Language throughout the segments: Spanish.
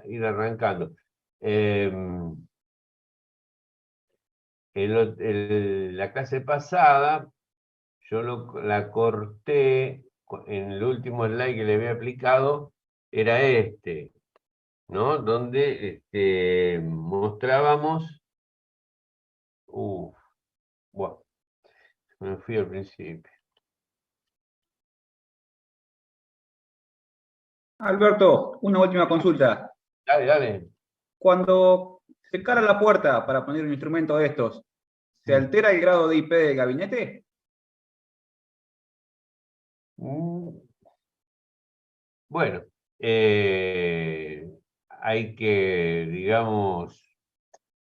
ir arrancando. La clase pasada yo la corté, en el último slide que le había aplicado, era este, ¿no? Donde mostrábamos, bueno, me fui al principio. Alberto, una última consulta. Dale, dale. Cuando se cara la puerta para poner un instrumento de estos, ¿se altera el grado de IP del gabinete? Bueno, hay que, digamos,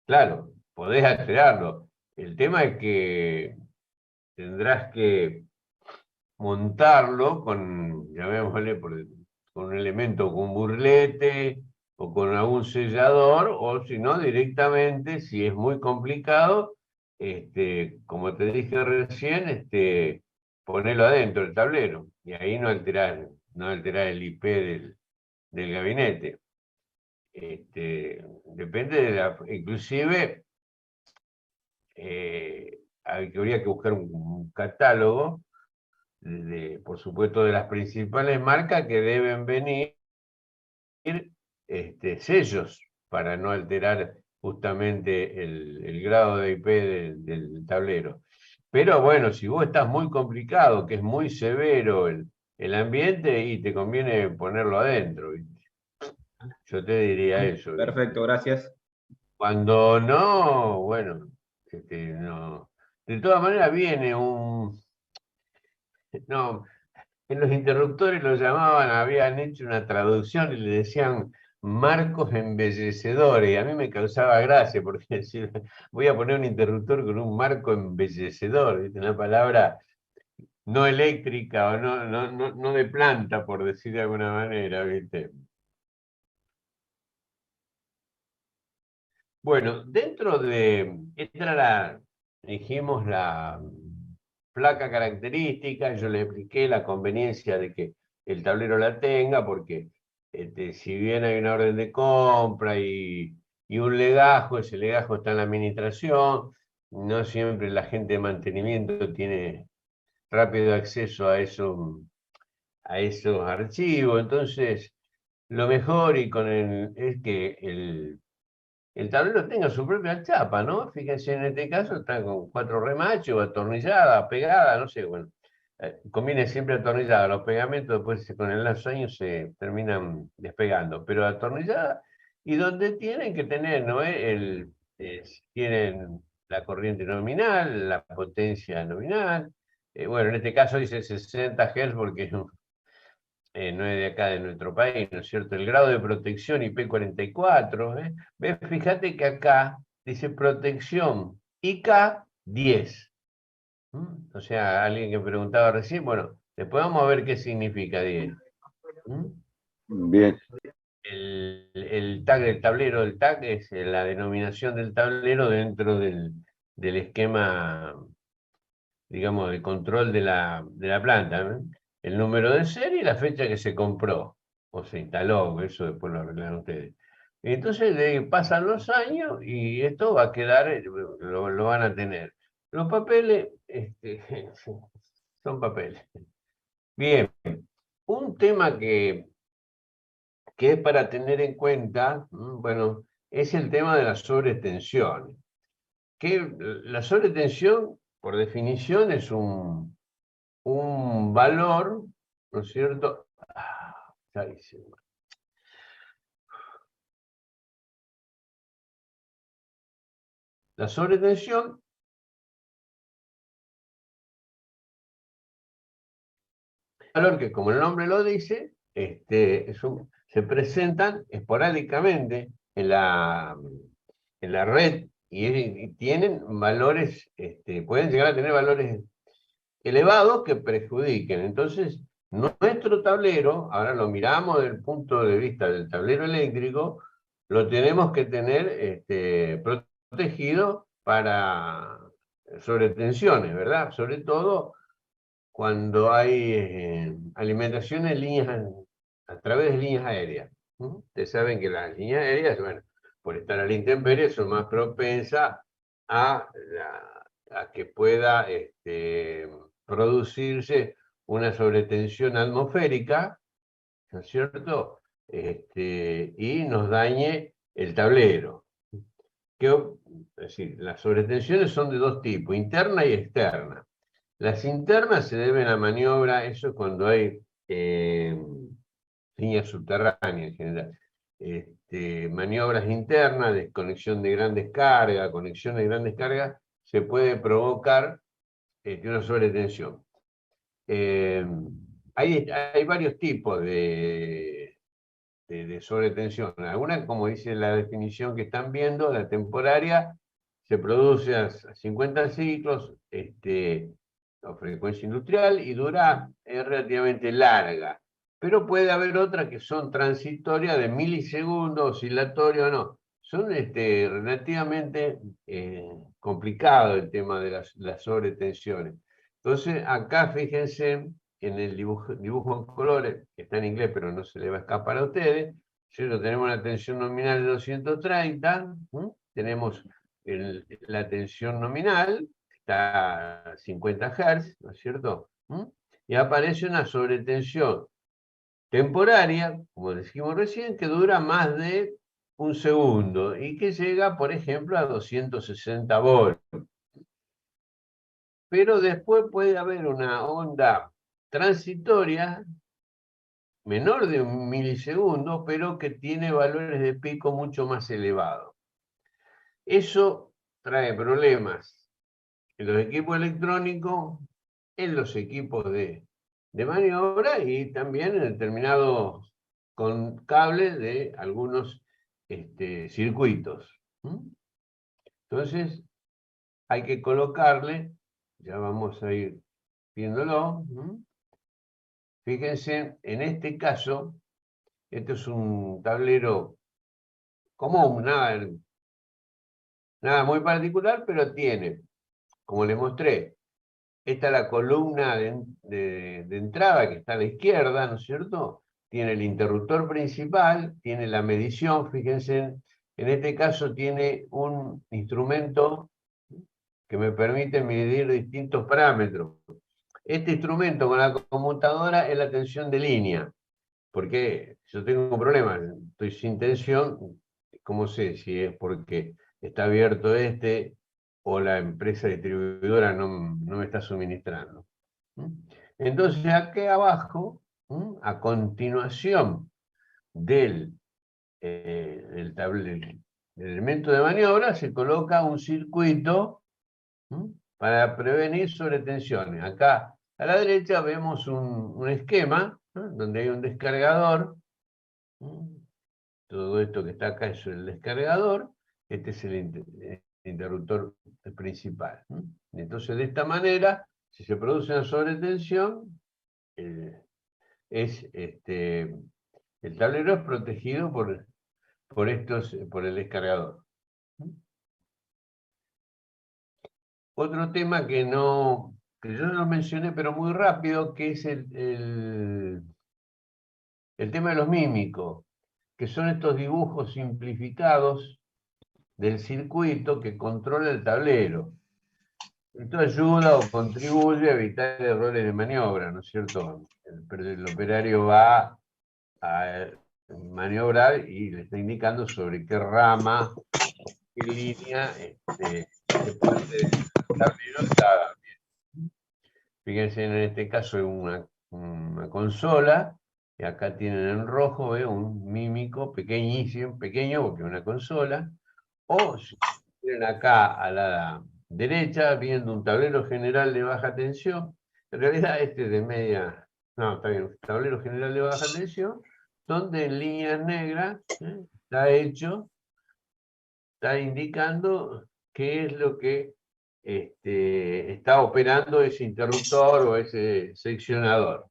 claro, podés alterarlo. El tema es que tendrás que montarlo con, llamémosle, con un elemento, con un burlete o con algún sellador, o si no, directamente, si es muy complicado, como te dije recién, ponelo adentro del tablero, y ahí no alterar el IP del gabinete. Depende de inclusive, habría que buscar un catálogo, por supuesto, de las principales marcas que deben venir sellos para no alterar justamente el grado de IP del tablero. Pero bueno, si vos estás muy complicado, que es muy severo el ambiente, y te conviene ponerlo adentro, ¿viste? Yo te diría eso, ¿viste? Perfecto, gracias. Cuando no, bueno, no. De todas maneras viene no, en los interruptores lo llamaban, habían hecho una traducción y le decían marcos embellecedores, y a mí me causaba gracia, porque decir, voy a poner un interruptor con un marco embellecedor, ¿viste? Una palabra no eléctrica o no de planta, por decir de alguna manera, ¿viste? Bueno, dentro de, dijimos, la placa característica, yo le expliqué la conveniencia de que el tablero la tenga, porque si bien hay una orden de compra y un legajo, ese legajo está en la administración, no siempre la gente de mantenimiento tiene rápido acceso a esos archivos. Entonces lo mejor es que el tablero tenga su propia chapa, ¿no? Fíjense, en este caso está con 4 remachos, atornillada, pegada, no sé, bueno. Conviene siempre atornillada, los pegamentos después con los años se terminan despegando, pero atornillada, y donde tienen que tener, ¿no? Tienen la corriente nominal, la potencia nominal, bueno, en este caso dice 60 Hz porque no es de acá, de nuestro país, ¿no es cierto? El grado de protección IP44, ¿eh? ¿Ves? Fíjate que acá dice protección IK 10. O sea, alguien que preguntaba recién, bueno, después vamos a ver qué significa 10. Bien. El tag del tablero, el tag es la denominación del tablero dentro del esquema, digamos, de control de la planta, ¿no? El número de serie y la fecha que se compró o se instaló, eso después lo arreglan ustedes. Entonces pasan los años y esto va a quedar, lo van a tener. Los papeles, son papeles. Bien, un tema que es para tener en cuenta, bueno, es el tema de la sobretensión. Que la sobretensión, por definición, es un valor, ¿no es cierto? Clarísimo. La sobretensión es un valor que, como el nombre lo dice, se presentan esporádicamente en la red, y tienen valores, pueden llegar a tener valores elevados que perjudiquen. Entonces, nuestro tablero, ahora lo miramos desde el punto de vista del tablero eléctrico, lo tenemos que tener protegido para sobretensiones, ¿verdad? Sobre todo cuando hay alimentación a través de líneas aéreas. Ustedes saben que las líneas aéreas, bueno, por estar a la intemperie, son más propensas a que pueda producirse una sobretensión atmosférica, ¿no es cierto? Y nos dañe el tablero. Es decir, las sobretensiones son de dos tipos, interna y externa. Las internas se deben a maniobra, eso es cuando hay líneas subterráneas en general. Maniobras internas, desconexión de grandes cargas, conexión de grandes cargas, se puede provocar una sobretensión. Hay varios tipos de sobretensión. Algunas, como dice la definición que están viendo, la temporaria, se produce a 50 ciclos, a frecuencia industrial, y es relativamente larga. Pero puede haber otras que son transitorias de milisegundos, oscilatorias o no. Son relativamente complicados el tema de las sobretensiones. Entonces, acá fíjense en el dibujo en colores, que está en inglés, pero no se le va a escapar a ustedes. ¿Cierto? Tenemos una tensión nominal de 230, tenemos la tensión nominal, está a 50 Hz, ¿no es cierto? Y aparece una sobretensión temporaria, como dijimos recién, que dura más de un segundo y que llega, por ejemplo, a 260 volts. Pero después puede haber una onda transitoria menor de un milisegundo, pero que tiene valores de pico mucho más elevados. Eso trae problemas en los equipos electrónicos, en los equipos de maniobra y también en determinados con cables de algunos circuitos. Entonces, hay que colocarle, ya vamos a ir viéndolo. Fíjense, en este caso, este es un tablero común, nada muy particular, pero tiene, como les mostré, esta es la columna de entrada que está a la izquierda, ¿no es cierto? Tiene el interruptor principal, tiene la medición, fíjense, en este caso tiene un instrumento que me permite medir distintos parámetros. Este instrumento con la conmutadora es la tensión de línea, porque si yo tengo un problema, estoy sin tensión, ¿cómo sé si es porque está abierto o la empresa distribuidora no me está suministrando? Entonces, aquí abajo, a continuación del elemento de maniobra, se coloca un circuito para prevenir sobretensiones. Acá a la derecha vemos un esquema donde hay un descargador. Todo esto que está acá es el descargador. Este es el interruptor principal. Entonces, de esta manera, si se produce una sobretensión, el tablero es protegido por el descargador. Otro tema que yo no mencioné, pero muy rápido, que es el tema de los mímicos, que son estos dibujos simplificados del circuito que controla el tablero. Esto ayuda o contribuye a evitar errores de maniobra, ¿no es cierto? El operario va a maniobrar y le está indicando sobre qué rama, qué línea, qué parte del tablero está. Fíjense, en este caso es una consola, y acá tienen en rojo un mímico pequeñísimo, pequeño porque es una consola, o si tienen acá a la derecha viendo un tablero general de baja tensión. En realidad este es de media, no, está bien, tablero general de baja tensión, donde en líneas negras está indicando qué es lo que está operando ese interruptor o ese seccionador.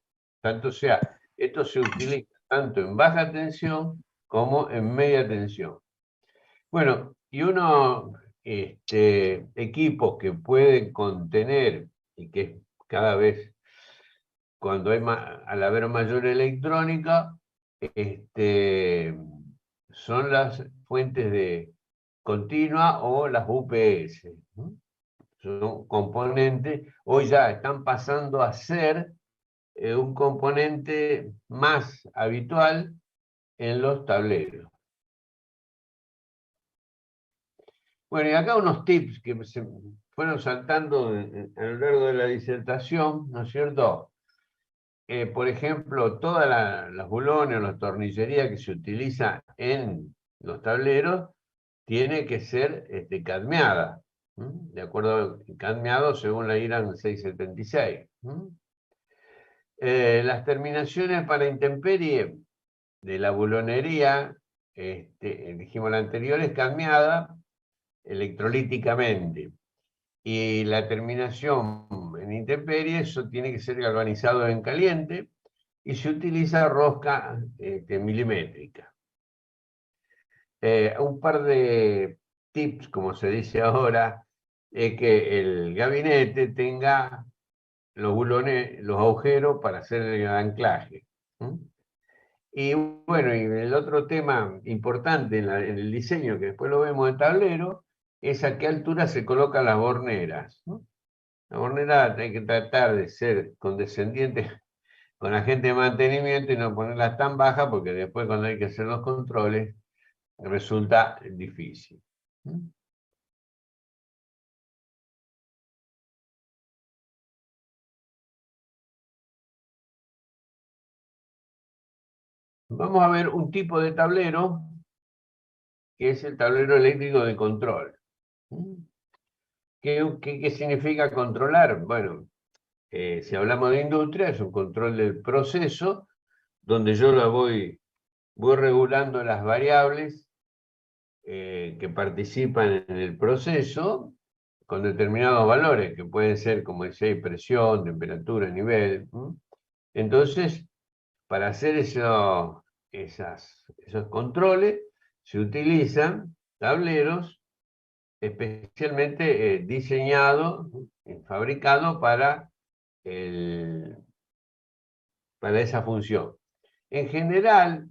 Esto se utiliza tanto en baja tensión como en media tensión. Bueno, y equipos que pueden contener, y que cada vez, al haber mayor electrónica, son las fuentes de continua o las UPS. ¿No? Son componentes, hoy ya están pasando a ser un componente más habitual en los tableros. Bueno, y acá unos tips que se fueron saltando a lo largo de la disertación, ¿no es cierto? Por ejemplo, todas las bulones o las tornillerías que se utiliza en los tableros tiene que ser cadmiada, de acuerdo cadmiado según la IRAN 676. Las terminaciones para intemperie de la bulonería, dijimos la anterior, es cadmiada electrolíticamente. Y la terminación en intemperie, eso tiene que ser galvanizado en caliente y se utiliza rosca milimétrica. Un par de tips, como se dice ahora, es que el gabinete tenga los bulones, los agujeros para hacer el anclaje. Y bueno, y el otro tema importante en el diseño, que después lo vemos en tablero, es a qué altura se colocan las borneras. La bornera hay que tratar de ser condescendiente con la gente de mantenimiento y no ponerlas tan bajas, porque después cuando hay que hacer los controles resulta difícil. Vamos a ver un tipo de tablero, que es el tablero eléctrico de control. ¿Qué significa controlar? Bueno, si hablamos de industria, es un control del proceso, donde yo voy regulando las variables que participan en el proceso con determinados valores, que pueden ser, como decía, presión, temperatura, nivel. Entonces, para hacer esos controles, se utilizan tableros especialmente diseñados, fabricados para esa función. En general,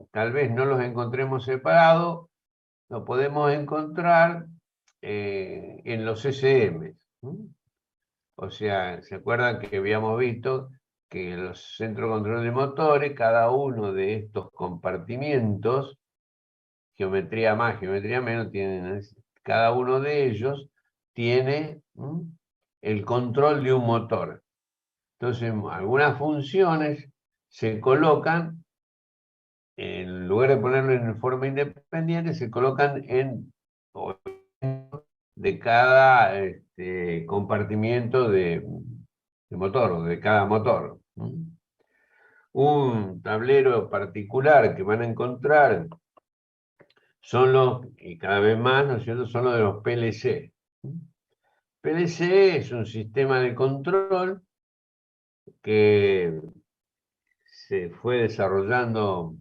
tal vez no los encontremos separados, lo podemos encontrar en los CCM. O sea, ¿se acuerdan que habíamos visto que los centros de control de motores, cada uno de estos compartimientos, geometría más, geometría menos, cada uno de ellos tiene el control de un motor. Entonces, algunas funciones se colocan, en lugar de ponerlo en forma independiente, se colocan de cada compartimiento de motor, o de cada motor. Un tablero particular que van a encontrar son y cada vez más, ¿no es cierto?, son los de los PLC. PLC es un sistema de control que se fue desarrollando,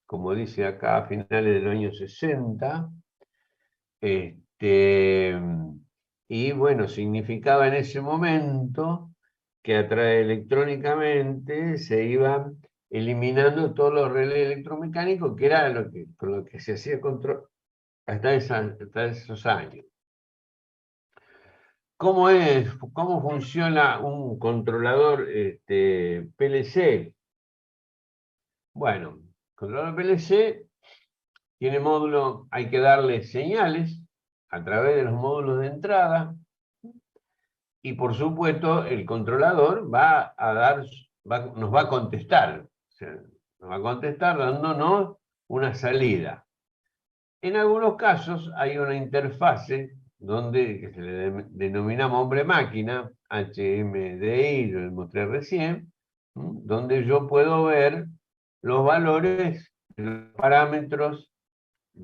como dice acá, a finales de los años 60. Y bueno, significaba en ese momento que electrónicamente se iban eliminando todos los relés electromecánicos, que era con lo que se hacía control hasta esos años. ¿Cómo funciona un controlador PLC? Bueno, el controlador PLC tiene módulos, hay que darle señales a través de los módulos de entrada, y por supuesto el controlador nos va a contestar, o sea, nos va a contestar dándonos una salida. En algunos casos hay una interfase que se le denominamos hombre-máquina, HMDI, yo les mostré recién, donde yo puedo ver los valores, los parámetros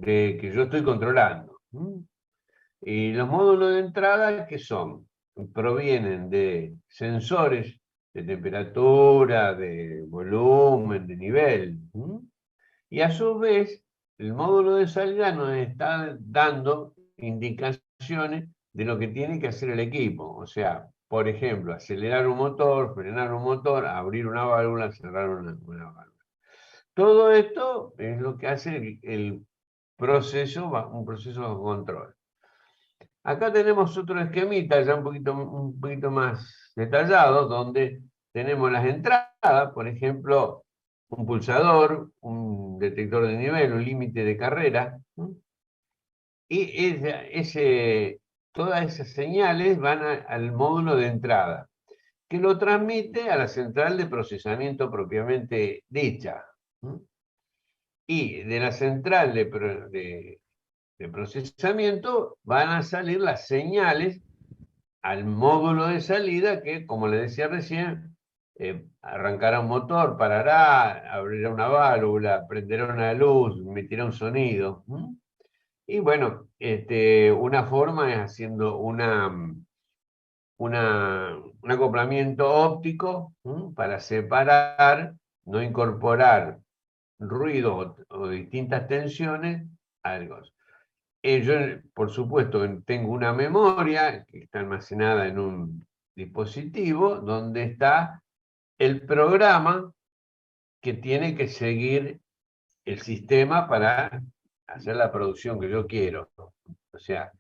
que yo estoy controlando. Y los módulos de entrada, ¿qué son? Provienen de sensores de temperatura, de volumen, de nivel. Y a su vez, el módulo de salida nos está dando indicaciones de lo que tiene que hacer el equipo. O sea, por ejemplo, acelerar un motor, frenar un motor, abrir una válvula, cerrar una válvula. Todo esto es lo que hace el proceso, un proceso de control. Acá tenemos otro esquemita ya un poquito más detallado, donde tenemos las entradas, por ejemplo, un pulsador, un detector de nivel, un límite de carrera, ¿no? Y todas esas señales van al módulo de entrada, que lo transmite a la central de procesamiento propiamente dicha, ¿no? Y de la central de procesamiento van a salir las señales al módulo de salida que, como le decía recién, arrancará un motor, parará, abrirá una válvula, prenderá una luz, emitirá un sonido. Y bueno, una forma es haciendo un acoplamiento óptico para separar, no incorporar ruido o distintas tensiones a algo. Yo, por supuesto, tengo una memoria que está almacenada en un dispositivo donde está el programa que tiene que seguir el sistema para hacer la producción que yo quiero. O sea,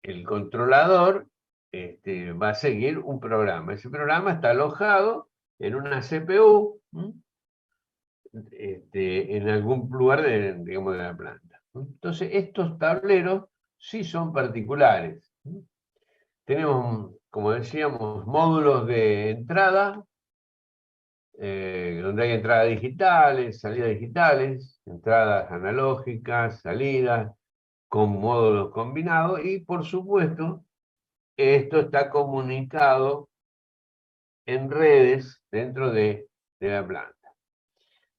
el controlador va a seguir un programa. Ese programa está alojado en una CPU, en algún lugar digamos, de la planta. Entonces, estos tableros sí son particulares. Tenemos, como decíamos, módulos de entrada, donde hay entradas digitales, salidas digitales, entradas analógicas, salidas, con módulos combinados, y por supuesto, esto está comunicado en redes dentro de la planta.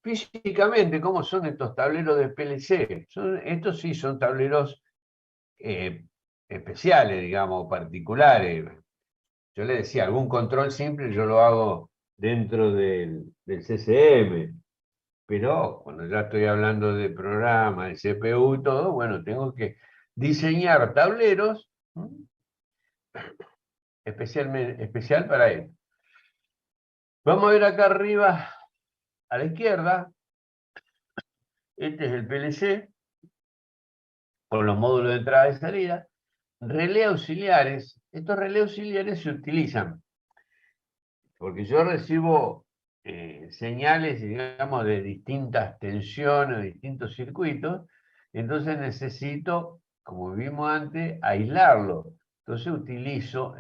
Físicamente, ¿cómo son estos tableros de PLC? Estos sí son tableros especiales, digamos, particulares. Yo le decía, algún control simple yo lo hago dentro del CCM, pero cuando ya estoy hablando de programa, de CPU y todo, bueno, tengo que diseñar tableros especial para él. Vamos a ver acá arriba, a la izquierda, este es el PLC, con los módulos de entrada y salida. Relé auxiliares, estos relés auxiliares se utilizan porque yo recibo señales, digamos, de distintas tensiones, de distintos circuitos, entonces necesito, como vimos antes, aislarlo. Entonces utilizo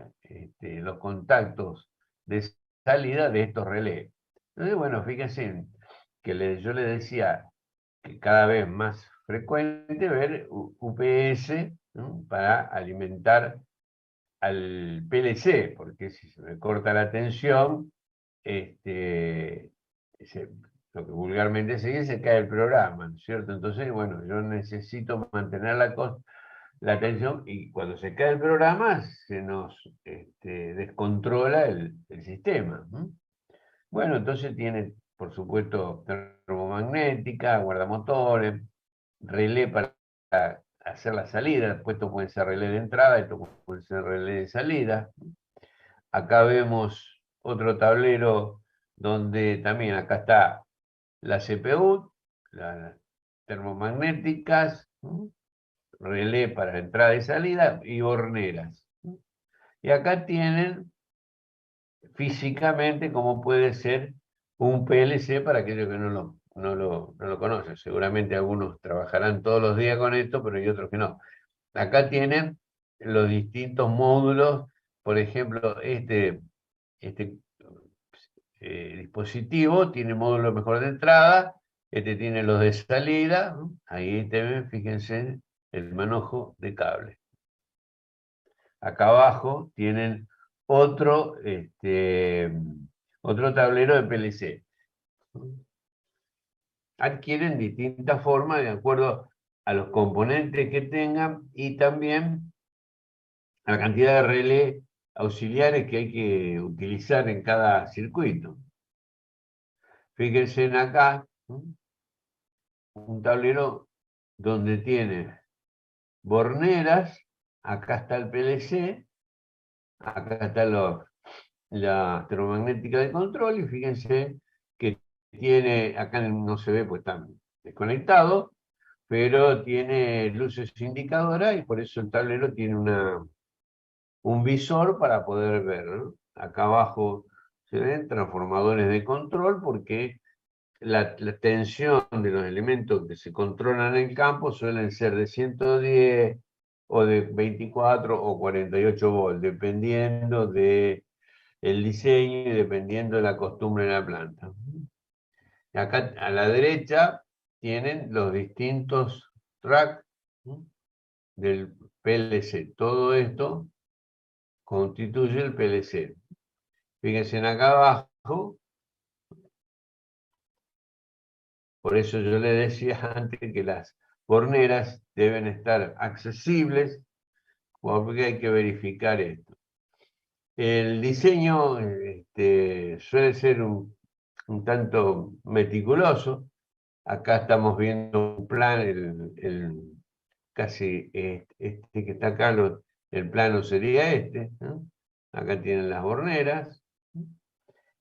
los contactos de salida de estos relés. Entonces, bueno, fíjense que yo le decía que cada vez más frecuente ver UPS, ¿no?, para alimentar al PLC, porque si se me corta la tensión, lo que vulgarmente se dice, se cae el programa, ¿no es cierto? Entonces, bueno, yo necesito mantener la tensión, y cuando se cae el programa se nos descontrola el sistema. Bueno, entonces tiene, por supuesto, termomagnética, guardamotores, relé para hacer la salida. Después esto puede ser relé de entrada, esto puede ser relé de salida. Acá vemos otro tablero donde también acá está la CPU, las termomagnéticas, relé para entrada y salida, y horneras. Y acá tienen físicamente cómo puede ser un PLC para aquellos que no lo conocen. Seguramente algunos trabajarán todos los días con esto, pero hay otros que no. Acá tienen los distintos módulos. Por ejemplo, este dispositivo tiene módulo mejor de entrada, tiene los de salida. Ahí ven, fíjense, el manojo de cable. Acá abajo tienen otro tablero de PLC. Adquieren distintas formas de acuerdo a los componentes que tengan y también a la cantidad de relés auxiliares que hay que utilizar en cada circuito. Fíjense en acá, un tablero donde tiene borneras, acá está el PLC, acá está la termomagnética de control, y fíjense que tiene, acá no se ve pues está desconectado, pero tiene luces indicadoras y por eso el tablero tiene un visor para poder ver, ¿no? Acá abajo se ven transformadores de control porque la tensión de los elementos que se controlan en el campo suelen ser de 110 o de 24 o 48 volts, dependiendo del diseño y dependiendo de la costumbre de la planta. Acá a la derecha tienen los distintos tracks del PLC. Todo esto constituye el PLC. Fíjense en acá abajo, por eso yo le decía antes que las borneras deben estar accesibles, porque hay que verificar esto. El diseño suele ser un tanto meticuloso. Acá estamos viendo un plan, casi este que está acá, el plano sería este, ¿no? Acá tienen las borneras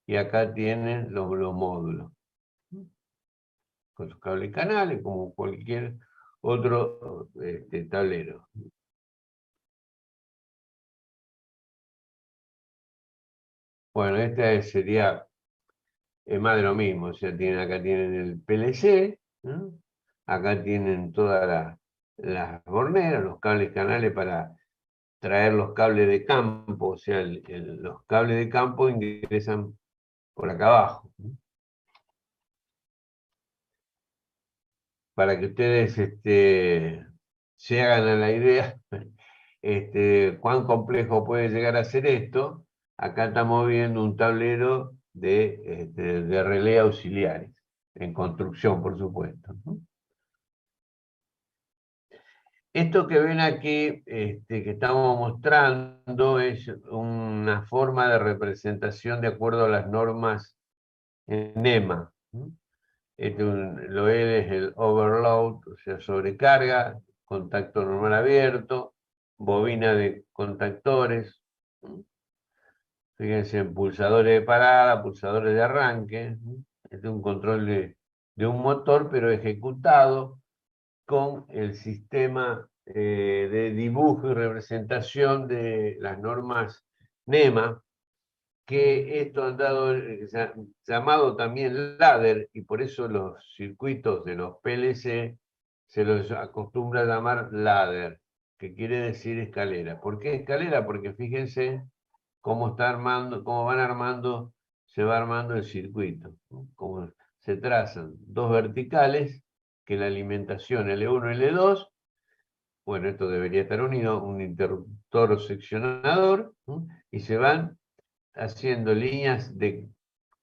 y acá tienen los módulos, con sus cables canales, como cualquier otro tablero. Bueno, esta sería más de lo mismo, o sea, acá tienen el PLC, ¿no? Acá tienen todas las borneras, los cables canales para traer los cables de campo, o sea, los cables de campo ingresan por acá abajo, ¿no? Para que ustedes se hagan a la idea cuán complejo puede llegar a ser esto. Acá estamos viendo un tablero de relé auxiliares, en construcción, por supuesto, ¿no? Esto que ven aquí, que estamos mostrando, es una forma de representación de acuerdo a las normas NEMA, ¿no? Lo L es el overload, o sea, sobrecarga, contacto normal abierto, bobina de contactores, ¿no? Fíjense en pulsadores de parada, pulsadores de arranque, ¿no? Este es un control de un motor, pero ejecutado con el sistema de dibujo y representación de las normas NEMA, que esto han dado llamado también ladder, y por eso los circuitos de los PLC se los acostumbra a llamar ladder, que quiere decir escalera. ¿Por qué escalera? Porque fíjense cómo se va armando el circuito, ¿no? Como se trazan dos verticales, que la alimentación L1 y L2, bueno, esto debería estar unido, un interruptor seccionador, ¿no? Y se van haciendo líneas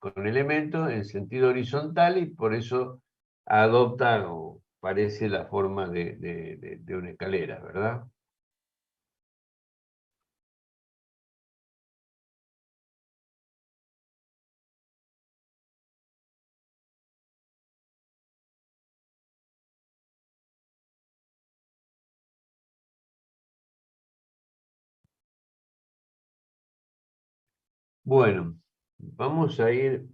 con elementos en sentido horizontal y por eso adopta o parece la forma de una escalera, ¿verdad? Bueno, vamos a ir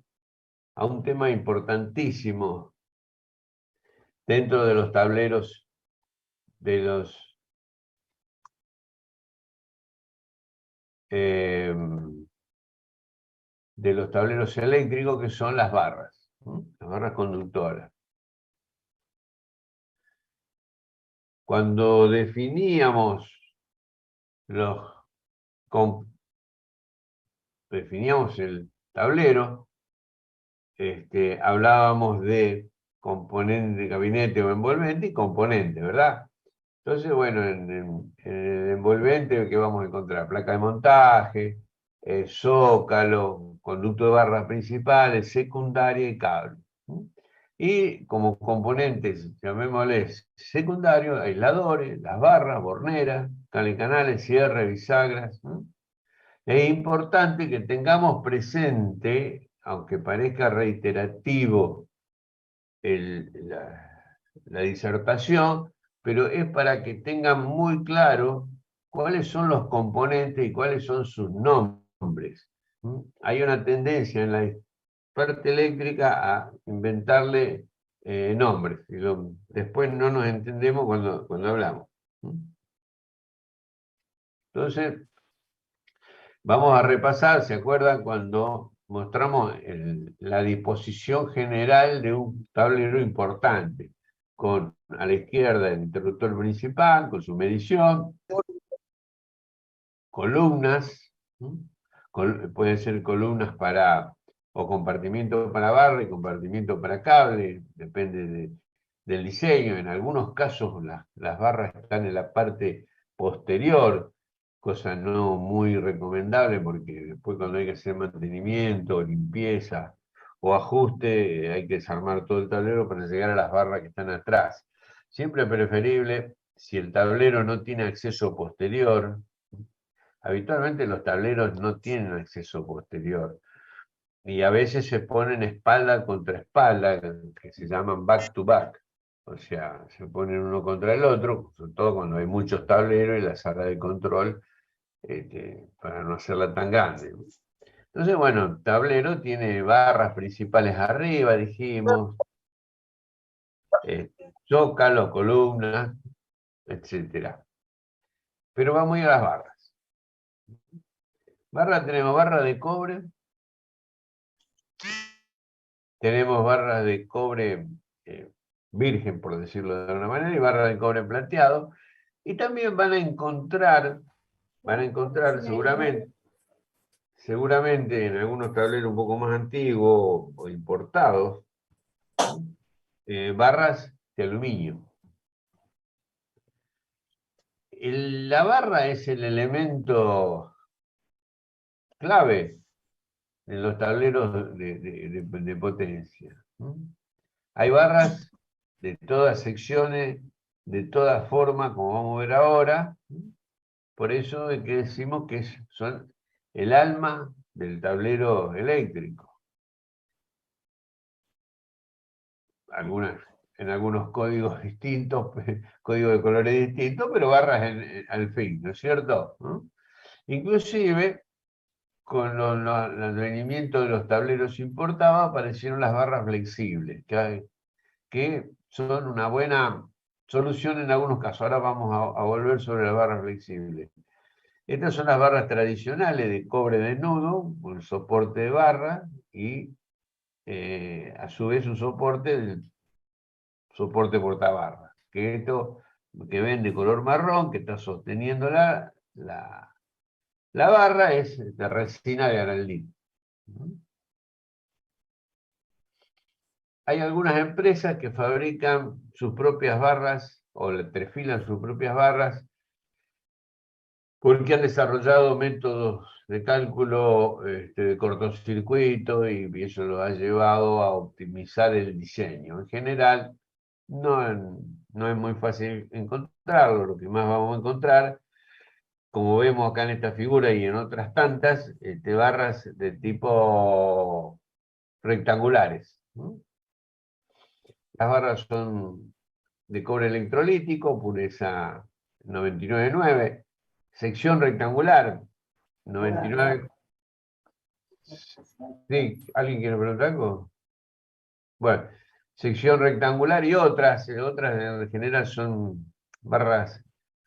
a un tema importantísimo dentro de los tableros de eh, de los tableros eléctricos, que son las barras, ¿no? Las barras conductoras. Cuando definíamos el tablero, hablábamos de componente, gabinete o envolvente y componente, ¿verdad? Entonces, bueno, en el envolvente, ¿qué vamos a encontrar? Placa de montaje, zócalo, conducto de barras principales, secundaria y cable, ¿no? Y como componentes, llamémosles secundarios, aisladores, las barras, borneras, canales, cierre, bisagras, ¿no? Es importante que tengamos presente, aunque parezca reiterativo la disertación, pero es para que tengan muy claro cuáles son los componentes y cuáles son sus nombres. Hay una tendencia en la parte eléctrica a inventarle nombres. Y después no nos entendemos cuando hablamos. Entonces, vamos a repasar, ¿se acuerdan cuando mostramos la disposición general de un tablero importante? Con a la izquierda el interruptor principal, con su medición, columnas, pueden ser columnas o compartimiento para barra y compartimiento para cable, depende del diseño. En algunos casos las barras están en la parte posterior, cosa no muy recomendable porque después cuando hay que hacer mantenimiento, limpieza o ajuste, hay que desarmar todo el tablero para llegar a las barras que están atrás. Siempre es preferible, si el tablero no tiene acceso posterior, habitualmente los tableros no tienen acceso posterior y a veces se ponen espalda contra espalda, que se llaman back to back. O sea, se ponen uno contra el otro, sobre todo cuando hay muchos tableros y la sala de control, para no hacerla tan grande. Entonces, bueno, el tablero tiene barras principales arriba, dijimos, zócalo, columnas, etc. Pero vamos a ir a las barras. Tenemos barra de cobre, tenemos barras de cobre virgen, por decirlo de alguna manera, y barras de cobre plateado, y también van a encontrar seguramente en algunos tableros un poco más antiguos o importados, barras de aluminio. La barra es el elemento clave en los tableros de potencia. Hay barras de todas secciones, de todas formas, como vamos a ver ahora. Por eso es que decimos que son el alma del tablero eléctrico. En algunos códigos distintos, códigos de colores distintos, pero barras al fin, ¿no es cierto? Inclusive, con el advenimiento de los tableros importados, aparecieron las barras flexibles, que son una buena solución en algunos casos. Ahora vamos a volver sobre las barras flexibles. Estas son las barras tradicionales de cobre desnudo, con el soporte de barra y a su vez un soporte portabarra, que esto que ven de color marrón, que está sosteniendo la barra, es de resina de araldite. Hay algunas empresas que fabrican sus propias barras o le perfilan sus propias barras porque han desarrollado métodos de cálculo de cortocircuito y eso lo ha llevado a optimizar el diseño. En general, no es muy fácil encontrarlo. Lo que más vamos a encontrar, como vemos acá en esta figura y en otras tantas, barras de tipo rectangulares. Las barras son de cobre electrolítico, pureza 99,9, sección rectangular, 99. Sí, ¿alguien quiere preguntar algo? Bueno, sección rectangular y otras en general son barras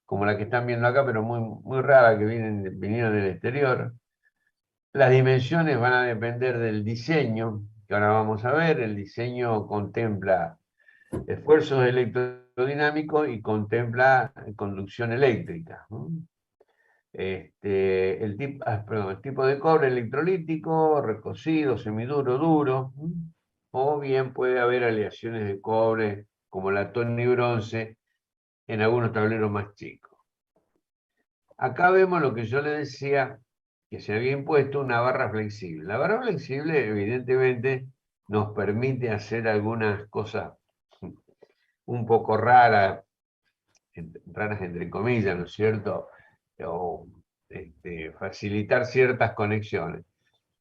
como la que están viendo acá, pero muy raras, que vinieron del exterior. Las dimensiones van a depender del diseño, que ahora vamos a ver. El diseño contempla esfuerzos electrodinámicos y contempla conducción eléctrica. El tipo de cobre electrolítico, recocido, semiduro, duro, o bien puede haber aleaciones de cobre como latón y bronce en algunos tableros más chicos. Acá vemos lo que yo le decía, que se había impuesto una barra flexible. La barra flexible evidentemente nos permite hacer algunas cosas un poco raras entre comillas, ¿no es cierto? O facilitar ciertas conexiones.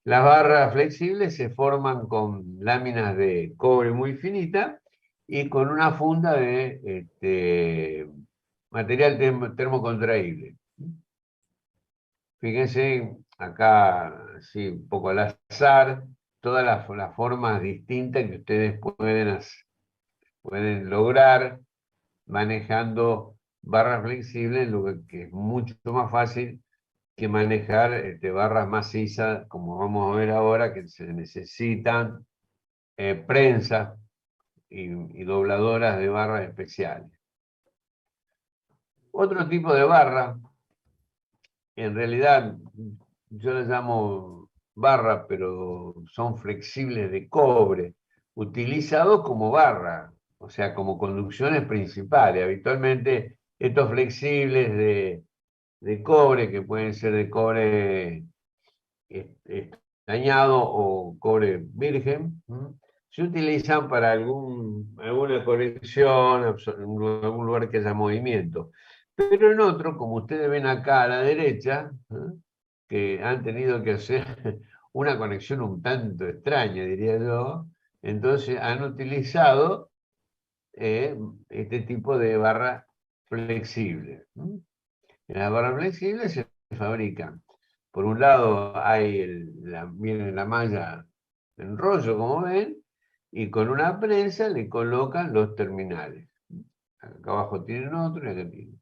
Las barras flexibles se forman con láminas de cobre muy finita y con una funda de material termocontraíble. Fíjense acá, sí, un poco al azar, todas las formas distintas que ustedes pueden lograr manejando barras flexibles, lo que es mucho más fácil que manejar barras macizas, como vamos a ver ahora, que se necesitan prensas y dobladoras de barras especiales. Otro tipo de barra, en realidad yo les llamo barra, pero son flexibles de cobre, utilizados como barra, o sea, como conducciones principales. Habitualmente estos flexibles de cobre, que pueden ser de cobre estañado o cobre virgen, se utilizan para alguna conexión, algún lugar que haya movimiento. Pero en otro, como ustedes ven acá a la derecha, que han tenido que hacer una conexión un tanto extraña, diría yo, entonces han utilizado este tipo de barra flexible. En las barras flexibles se fabrican. Por un lado viene la malla en rollo, como ven, y con una prensa le colocan los terminales. Acá abajo tienen otro y acá tienen.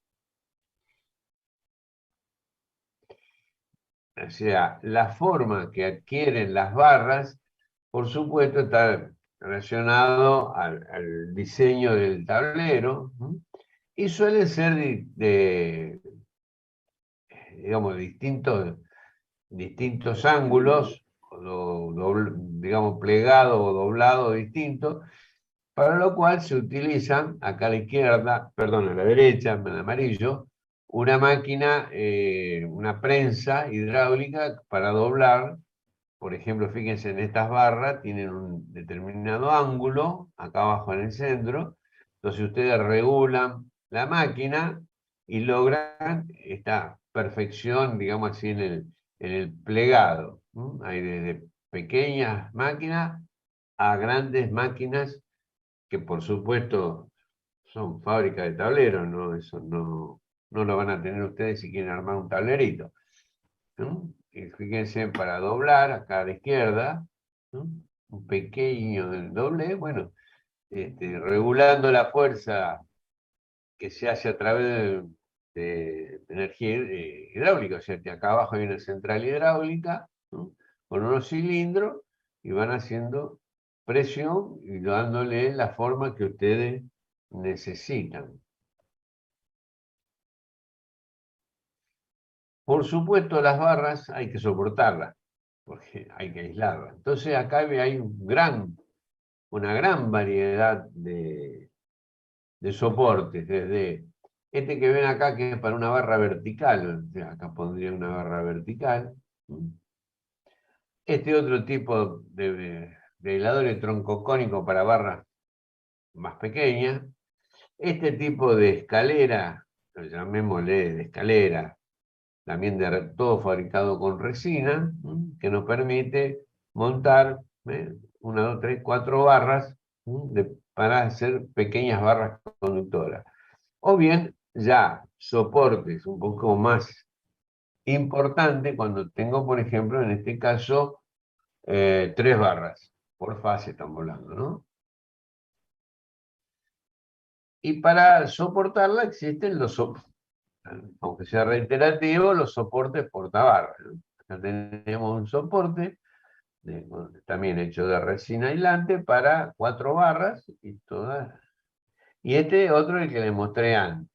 O sea, la forma que adquieren las barras, por supuesto, está relacionado al diseño del tablero, y suele ser digamos, distintos ángulos, digamos, plegado o doblado distintos, para lo cual se utilizan acá a la izquierda, perdón, a la derecha, en amarillo, una máquina, una prensa hidráulica para doblar. Por ejemplo, fíjense en estas barras, tienen un determinado ángulo, acá abajo en el centro, entonces ustedes regulan la máquina y logran esta perfección, digamos así, en el plegado. Hay desde pequeñas máquinas a grandes máquinas que por supuesto son fábricas de tableros, ¿no? Eso no lo van a tener ustedes si quieren armar un tablerito. Y fíjense, para doblar acá a la izquierda, un pequeño doble, bueno, regulando la fuerza que se hace a través de energía hidráulica, o sea, que acá abajo hay una central hidráulica, ¿no?, con unos cilindros y van haciendo presión y dándole la forma que ustedes necesitan. Por supuesto, las barras hay que soportarlas, porque hay que aislarlas. Entonces acá hay una gran variedad de soportes, desde este que ven acá, que es para una barra vertical, o sea, acá pondría una barra vertical. Este otro tipo de aislador troncocónico para barras más pequeñas. Este tipo de escalera, lo llamémosle de escalera, también todo fabricado con resina, que nos permite montar 1, 2, 3, 4 barras para hacer pequeñas barras conductoras. O bien ya soportes un poco más importantes cuando tengo, por ejemplo, en este caso, 3 barras por fase, estamos hablando, ¿no? Y para soportarla existen aunque sea reiterativo, los soportes portabarras, ¿no? Acá tenemos un soporte también hecho de resina aislante para 4 barras y este otro, el que les mostré antes.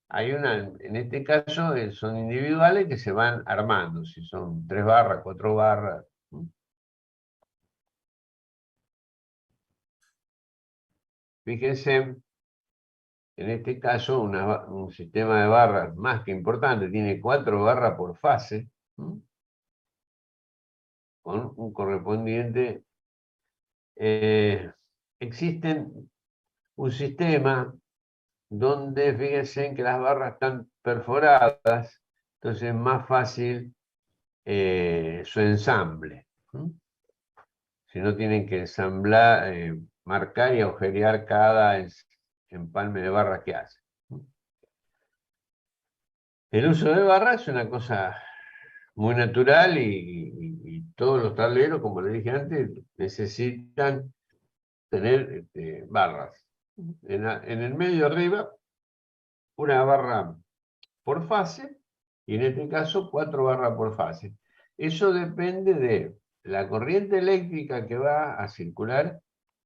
En este caso son individuales que se van armando, si son 3 barras, 4 barras. Fíjense, en este caso un sistema de barras más que importante, tiene 4 barras por fase, con un correspondiente. Existen un sistema donde fíjense que las barras están perforadas, entonces es más fácil su ensamble. Si no tienen que ensamblar, marcar y agujerear cada empalme de barra que hacen. El uso de barra es una cosa muy natural y todos los tableros, como le dije antes, necesitan tener barras. En el medio arriba, una barra por fase, y en este caso 4 barras por fase. Eso depende de la corriente eléctrica que va a circular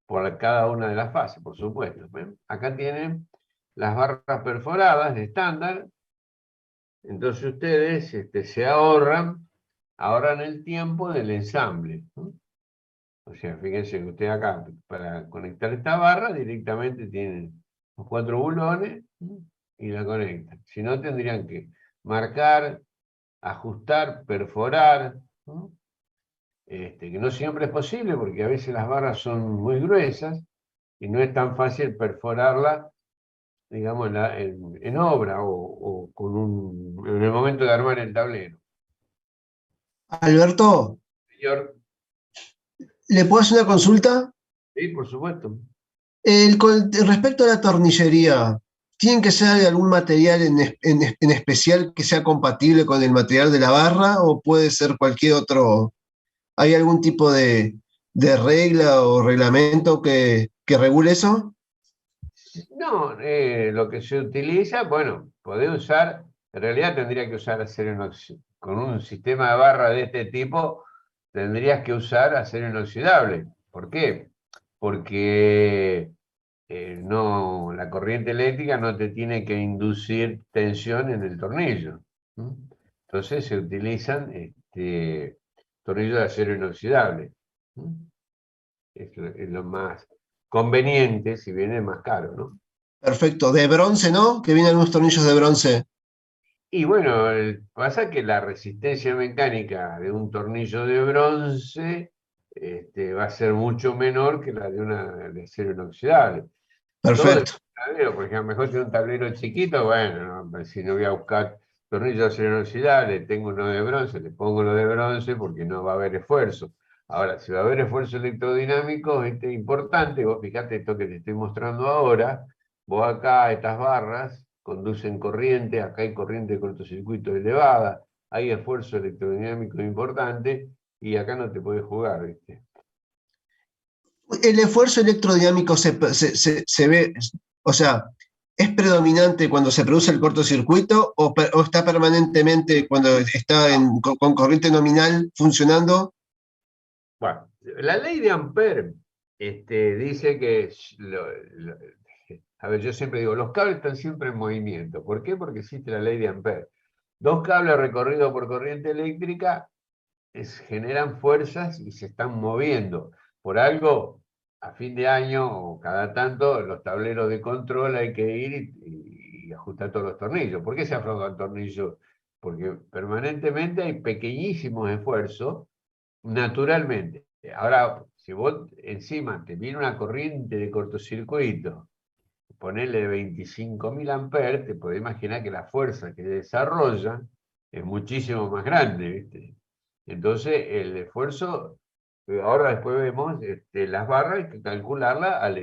por cada una de las fases, por supuesto. ¿Ven? Acá tienen las barras perforadas de estándar. Entonces ustedes se ahorran el tiempo del ensamble, ¿no? O sea, fíjense que usted acá, para conectar esta barra, directamente tienen los 4 bulones, ¿no? Y la conectan. Si no, tendrían que marcar, ajustar, perforar, ¿no? Que no siempre es posible, porque a veces las barras son muy gruesas y no es tan fácil perforarla, digamos, en obra o en el momento de armar el tablero. Alberto, Señor, ¿le puedo hacer una consulta? sí, por supuesto. Respecto a la tornillería, ¿tiene que ser de algún material en especial que sea compatible con el material de la barra o puede ser cualquier otro? ¿Hay algún tipo de regla o reglamento que regule eso? No, lo que se utiliza, bueno, podés usar, en realidad tendría que usar acero inoxidable. Con un sistema de barra de este tipo, tendrías que usar acero inoxidable. ¿Por qué? Porque no, la corriente eléctrica no te tiene que inducir tensión en el tornillo. ¿Mm? Entonces se utilizan tornillos de acero inoxidable. ¿Mm? Es lo más conveniente, si bien es más caro, ¿no? Perfecto. De bronce, ¿no? Que vienen unos tornillos de bronce. Y bueno, pasa que la resistencia mecánica de un tornillo de bronce va a ser mucho menor que la de acero inoxidable. Todo el Perfecto. tablero, por ejemplo, mejor tiene un tablero chiquito, bueno, no, si no voy a buscar tornillos de acero inoxidable, tengo uno de bronce, le pongo lo de bronce porque no va a haber esfuerzo. Ahora, si va a haber esfuerzo electrodinámico, es importante, vos fíjate esto que te estoy mostrando ahora, vos acá, estas barras conducen corriente, acá hay corriente de cortocircuito elevada, hay esfuerzo electrodinámico importante, y acá no te puedes jugar, ¿viste? El esfuerzo electrodinámico se ve, o sea, ¿es predominante cuando se produce el cortocircuito o está permanentemente cuando está con corriente nominal funcionando? Bueno, la ley de Ampère dice que, a ver, yo siempre digo, los cables están siempre en movimiento. ¿Por qué? Porque existe la ley de Ampère. Dos cables recorridos por corriente eléctrica generan fuerzas y se están moviendo. Por algo, a fin de año o cada tanto, los tableros de control hay que ir y ajustar todos los tornillos. ¿Por qué se aflojan tornillos? Porque permanentemente hay pequeñísimos esfuerzos naturalmente. Ahora, si vos encima te viene una corriente de cortocircuito, ponerle 25.000 amperes, te podés imaginar que la fuerza que desarrollan es muchísimo más grande, ¿viste? Entonces, el esfuerzo, ahora después vemos las barras, hay que calcularlas,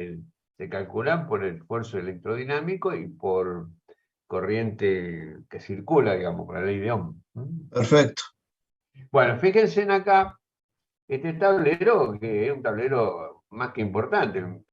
se calculan por el esfuerzo electrodinámico y por corriente que circula, digamos, por la ley de Ohm. Perfecto. Bueno, fíjense en acá, este tablero, que es un tablero más que importante,